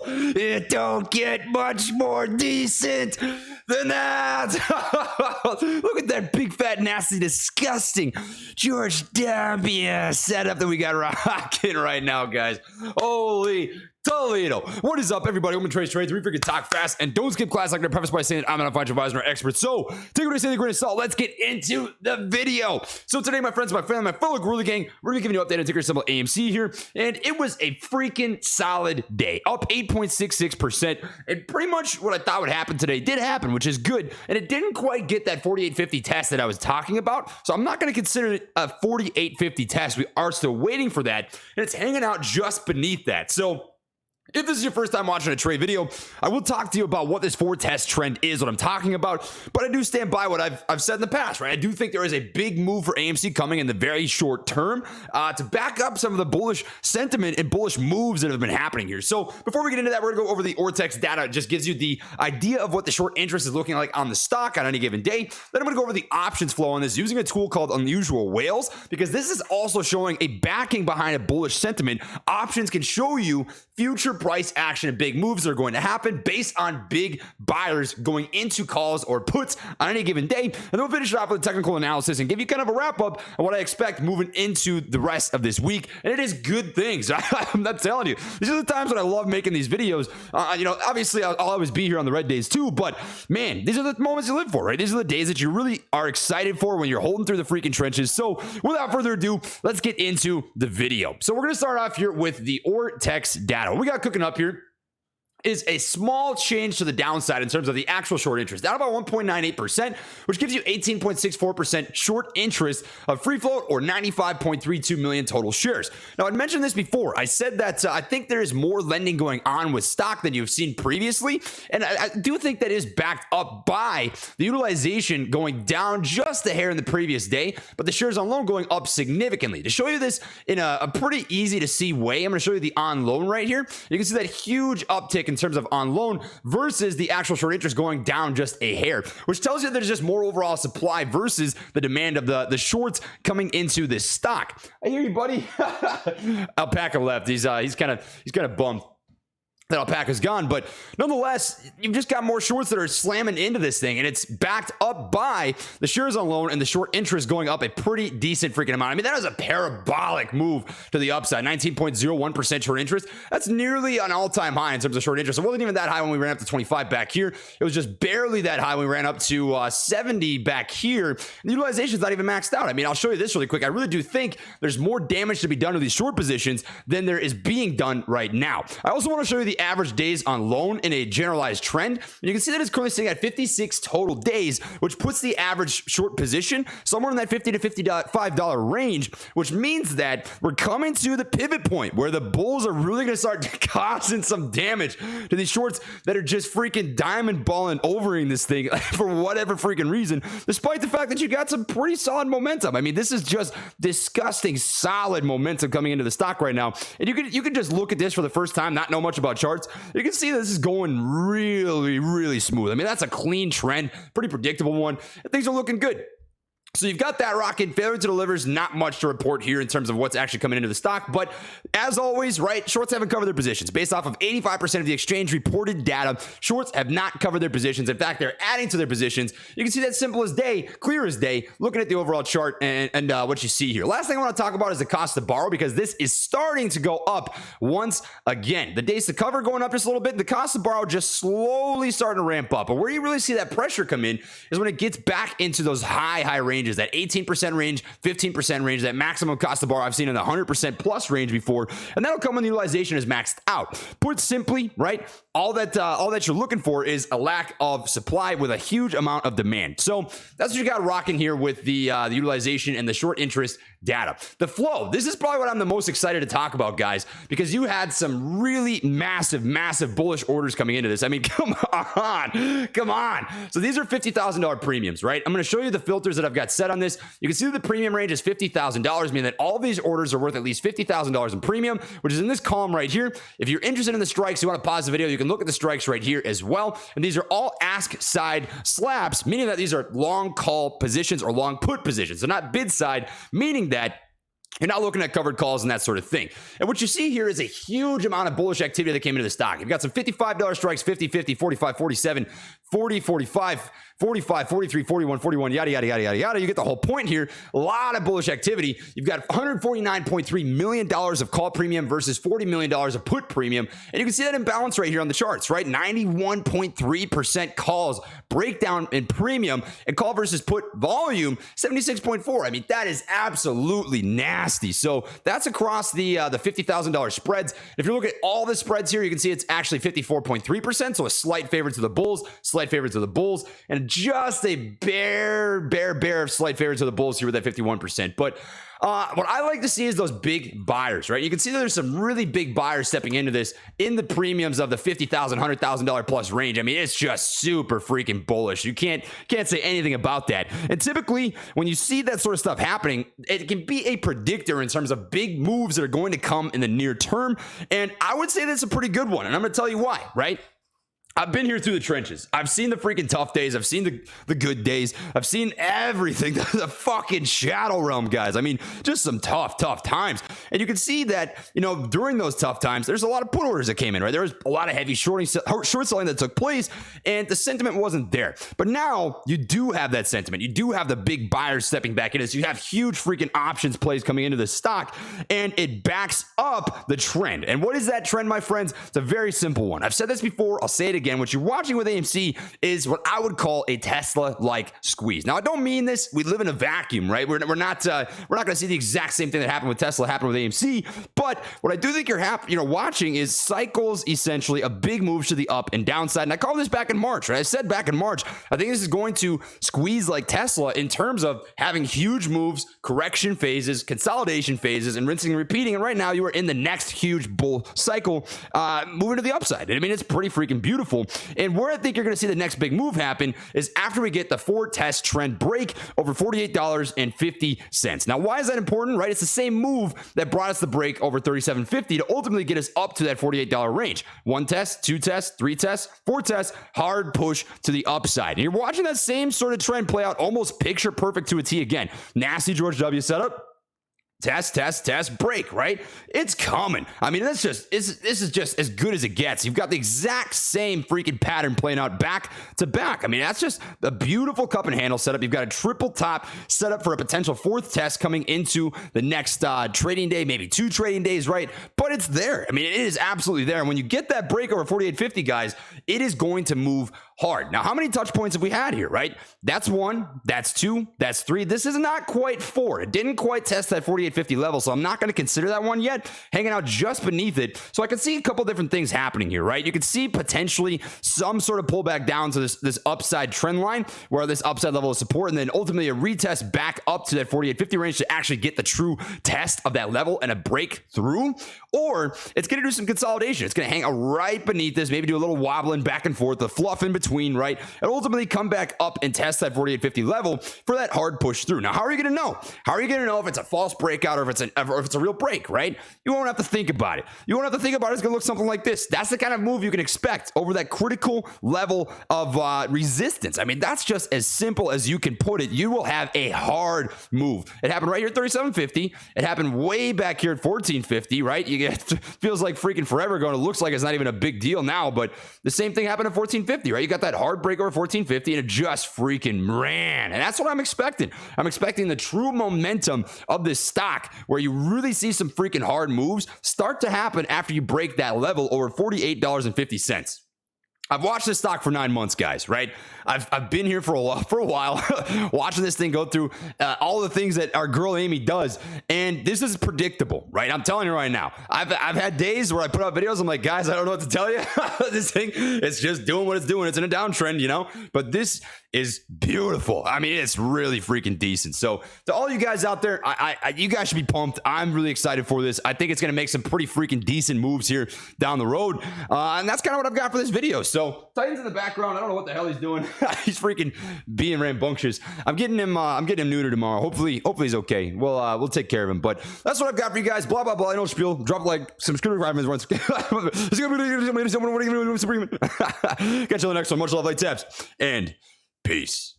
It don't get much more decent than that. Look at that big, fat, nasty, disgusting George W. setup that we got rocking right now, guys. Holy Toledo. What is up, everybody? I'm Trey. We freaking talk fast and don't skip class. Like to preface by saying that I'm not a financial advisor or expert. So take what I say with a grain of salt. Let's get into the video. So today, my friends, my family, my fellow Gorilla Gang, we're gonna be giving you an update on ticker symbol AMC here. And it was a freaking solid day, up 8.66%. And pretty much what I thought would happen today did happen, which is good. And it didn't quite get that 4850 test that I was talking about. So I'm not going to consider it a 4850 test. We are still waiting for that. And it's hanging out just beneath that. So if this is your first time watching a Trey video, I will talk to you about what this forward test trend is, what I'm talking about, but I do stand by what I've said in the past, right? I do think there is a big move for AMC coming in the very short term to back up some of the bullish sentiment and bullish moves that have been happening here. So before we get into that, we're going to go over the Ortex data. It just gives you the idea of what the short interest is looking like on the stock on any given day. Then I'm going to go over the options flow on this using a tool called Unusual Whales, because this is also showing a backing behind a bullish sentiment. Options can show you future price action and big moves that are going to happen based on big buyers going into calls or puts on any given day. And then we'll finish it off with a technical analysis and give you kind of a wrap up on what I expect moving into the rest of this week. And it is good things. I'm not telling you. These are the times when I love making these videos. Obviously I'll always be here on the red days too, but man, these are the moments you live for, right? These are the days that you really are excited for when you're holding through the freaking trenches. So without further ado, let's get into the video. So we're going to start off here with the Ortex data. What we got cooking up here is a small change to the downside in terms of the actual short interest, down about 1.98%, which gives you 18.64% short interest of free float, or 95.32 million total shares. Now, I'd mentioned this before. I said that I think there is more lending going on with stock than you've seen previously, and I do think that is backed up by the utilization going down just a hair in the previous day, but the shares on loan going up significantly. To show you this in a pretty easy to see way, I'm going to show you the on loan right here. You can see that huge uptick in terms of on loan versus the actual short interest going down just a hair, which tells you there's just more overall supply versus the demand of the shorts coming into this stock. I hear you, buddy. Alpaca left. He's kind of bummed that Alpaca's gone, but nonetheless, you've just got more shorts that are slamming into this thing, and it's backed up by the shares on loan and the short interest going up a pretty decent freaking amount. I mean, that was a parabolic move to the upside, 19.01% short interest. That's nearly an all-time high in terms of short interest. It wasn't even that high when we ran up to 25 back here. It was just barely that high when we ran up to 70 back here. The utilization is not even maxed out. I mean, I'll show you this really quick. I really do think there's more damage to be done to these short positions than there is being done right now. I also want to show you the average days on loan in a generalized trend. And you can see that it's currently sitting at 56 total days, which puts the average short position somewhere in that $50 to $55 range, which means that we're coming to the pivot point where the bulls are really going to start causing some damage to these shorts that are just freaking diamond balling overing this thing for whatever freaking reason, despite the fact that you got some pretty solid momentum. I mean, this is just disgusting solid momentum coming into the stock right now. And you can just look at this for the first time, not know much about charts. You can see this is going really, really smooth. I mean, that's a clean trend, pretty predictable one. Things are looking good. So you've got that rocking. Failure to deliver is not much to report here in terms of what's actually coming into the stock. But as always, right, shorts haven't covered their positions. Based off of 85% of the exchange reported data, shorts have not covered their positions. In fact, they're adding to their positions. You can see that simple as day, clear as day, looking at the overall chart and what you see here. Last thing I want to talk about is the cost to borrow, because this is starting to go up once again. The days to cover going up just a little bit. The cost to borrow just slowly starting to ramp up. But where you really see that pressure come in is when it gets back into those high ranges. That 18% range, 15% range, that maximum cost to borrow I've seen in the 100% plus range before, and that'll come when the utilization is maxed out. Put simply, right, all that you're looking for is a lack of supply with a huge amount of demand. So that's what you got rocking here with the utilization and the short interest data. The flow, this is probably what I'm the most excited to talk about, guys, because you had some really massive bullish orders coming into this. I mean, come on. So these are $50,000 premiums, right? I'm going to show you the filters that I've got set on this. You can see that the premium range is $50,000, meaning that all these orders are worth at least $50,000 in premium, which is in this column right here. If you're interested in the strikes, you want to pause the video, you can look at the strikes right here as well. And these are all ask side slaps, meaning that these are long call positions or long put positions. They're not bid side, meaning that You're not looking at covered calls and that sort of thing. And what you see here is a huge amount of bullish activity that came into the stock. You've got some $55 strikes, 50, 50, 45, 47, 40, 45, 45, 43, 41, 41, yada, yada, yada, yada, yada. You get the whole point here. A lot of bullish activity. You've got $149.3 million of call premium versus $40 million of put premium. And you can see that imbalance right here on the charts, right? 91.3% calls, breakdown in premium, and call versus put volume, 76.4. I mean, that is absolutely nasty. So that's across the $50,000 spreads. If you look at all the spreads here, you can see it's actually 54.3%. So a slight favor to the bulls, slight favor to the bulls, and just a bare slight favor to the bulls here with that 51%. But what I like to see is those big buyers, right? You can see that there's some really big buyers stepping into this in the premiums of the $50,000, $100,000 plus range. I mean, it's just super freaking bullish. You can't say anything about that. And typically, when you see that sort of stuff happening, it can be a predictor in terms of big moves that are going to come in the near term. And I would say that's a pretty good one. And I'm going to tell you why, right? I've been here through the trenches. I've seen the freaking tough days. I've seen the good days. I've seen everything. The fucking shadow realm, guys. I mean, just some tough times. And you can see that, during those tough times, there's a lot of put orders that came in, right? There was a lot of heavy short selling that took place, and the sentiment wasn't there. But now you do have that sentiment. You do have the big buyers stepping back in. So you have huge freaking options plays coming into the stock, and it backs up the trend. And what is that trend, my friends? It's a very simple one. I've said this before. I'll say it again. What you're watching with AMC is what I would call a Tesla-like squeeze. Now, I don't mean this. We live in a vacuum, right? We're not going to see the exact same thing that happened with Tesla happen with AMC. But what I do think you're watching is cycles, essentially a big move to the up and downside. And I called this back in March, right? I said back in March, I think this is going to squeeze like Tesla in terms of having huge moves, correction phases, consolidation phases, and rinsing and repeating. And right now, you are in the next huge bull cycle, moving to the upside. I mean, it's pretty freaking beautiful. And where I think you're going to see the next big move happen is after we get the 4 test trend break over $48.50. Now, why is that important, right? It's the same move that brought us the break over $37.50 to ultimately get us up to that $48 range. 1 test, 2 tests, 3 tests, 4 tests, hard push to the upside. And you're watching that same sort of trend play out almost picture perfect to a T again. Nasty George W setup. Test, break, right? It's coming. I mean, this is just as good as it gets. You've got the exact same freaking pattern playing out back to back. I mean, that's just a beautiful cup and handle setup. You've got a triple top set up for a potential 4th test coming into the next trading day, maybe 2 trading days, right? But it's there. I mean, it is absolutely there. And when you get that break over 48.50, guys, it is going to move hard. Now, how many touch points have we had here, right? That's 1, that's 2, that's 3. This is not quite 4. It didn't quite test that 48.50 level, so I'm not going to consider that one yet. Hanging out just beneath it. So I can see a couple different things happening here, right? You can see potentially some sort of pullback down to this upside trend line where this upside level of support, and then ultimately a retest back up to that 48.50 range to actually get the true test of that level and a breakthrough. Or it's going to do some consolidation. It's going to hang out right beneath this, maybe do a little wobbling back and forth, the fluff in between, right? And ultimately come back up and test that 48.50 level for that hard push through. Now, how are you going to know? How are you going to know if it's a false breakout or if it's a real break, right? You won't have to think about it. You won't have to think about it. It's going to look something like this. That's the kind of move you can expect over that critical level of resistance. I mean, that's just as simple as you can put it. You will have a hard move. It happened right here at 37.50. It happened way back here at 14.50, right? Feels like freaking forever ago, and it looks like it's not even a big deal now, but the same thing happened at 14.50, right? You got that hard break over 14.50, and it just freaking ran. And that's what I'm expecting. I'm expecting the true momentum of this stock where you really see some freaking hard moves start to happen after you break that level over $48.50. I've watched this stock for 9 months, guys, right? I've been here for a while watching this thing go through all the things that our girl Amy does, and this is predictable, right? I'm telling you right now. I've had days where I put out videos, I'm like, guys, I don't know what to tell you. This thing, it's just doing what it's doing. It's in a downtrend, but this is beautiful. I mean, it's really freaking decent. So to all you guys out there, you guys should be pumped. I'm really excited for this. I think it's going to make some pretty freaking decent moves here down the road. And that's kind of what I've got for this video. So Titan's in the background. I don't know what the hell he's doing. He's freaking being rambunctious. I'm getting him neutered tomorrow. Hopefully he's okay. We'll take care of him. But that's what I've got for you guys. Blah blah blah. I know spiel. Drop like some screwdrivers once. Catch you on the next one. Much love, light taps, and peace.